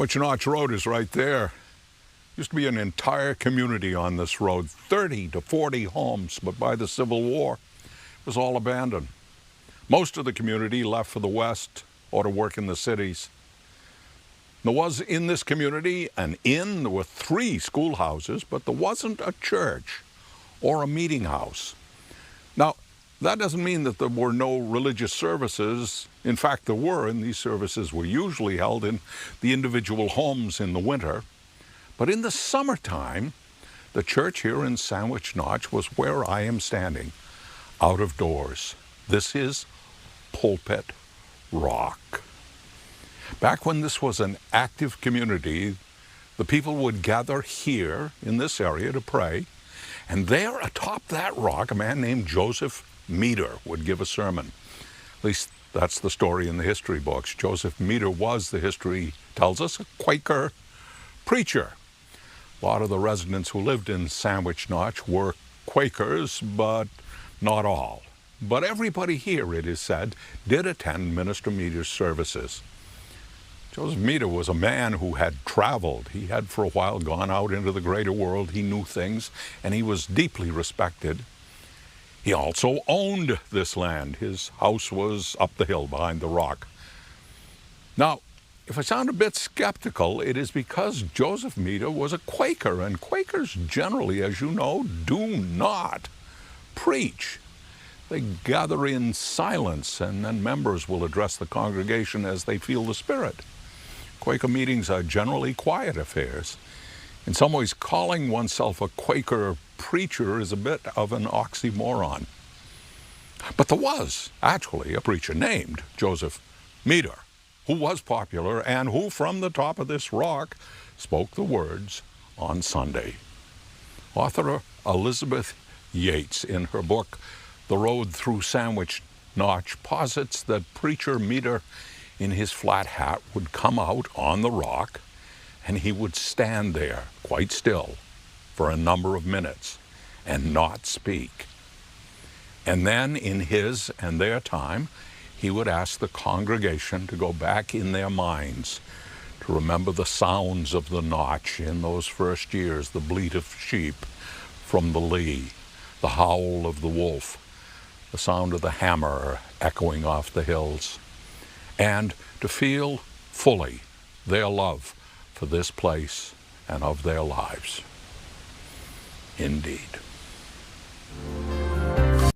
Sandwich Notch Road is right there. Used to be an entire community on this road, 30 to 40 homes, but by the Civil War, it was all abandoned. Most of the community left for the West or to work in the cities. There was in this community an inn. There were 3 schoolhouses, but there wasn't a church or a meeting house. Now, that doesn't mean that there were no religious services. In fact, there were, and these services were usually held in the individual homes in the winter. But in the summertime, the church here in Sandwich Notch was where I am standing, out of doors. This is Pulpit Rock. Back when this was an active community, the people would gather here in this area to pray, and there atop that rock, a man named Joseph Meader would give a sermon. At least that's the story in the history books. Joseph Meader was, the history tells us, a Quaker preacher. A lot of the residents who lived in Sandwich Notch were Quakers, but not all. But everybody here, it is said, did attend Minister Meader's services. Joseph Meader was a man who had traveled. He had for a while gone out into the greater world. He knew things, and he was deeply respected. He also owned this land. His house was up the hill behind the rock. Now, if I sound a bit skeptical, it is because Joseph Meader was a Quaker, and Quakers generally, as you know, do not preach. They gather in silence, and then members will address the congregation as they feel the Spirit. Quaker meetings are generally quiet affairs. In some ways, calling oneself a Quaker preacher is a bit of an oxymoron. But there was actually a preacher named Joseph Meader, who was popular and who, from the top of this rock, spoke the words on Sunday. Author Elizabeth Yates, in her book, The Road Through Sandwich Notch, posits that preacher Meader in his flat hat would come out on the rock, and he would stand there quite still for a number of minutes and not speak. And then in his and their time, he would ask the congregation to go back in their minds to remember the sounds of the notch in those first years, the bleat of sheep from the lee, the howl of the wolf, the sound of the hammer echoing off the hills, and to feel fully their love for this place and of their lives. Indeed.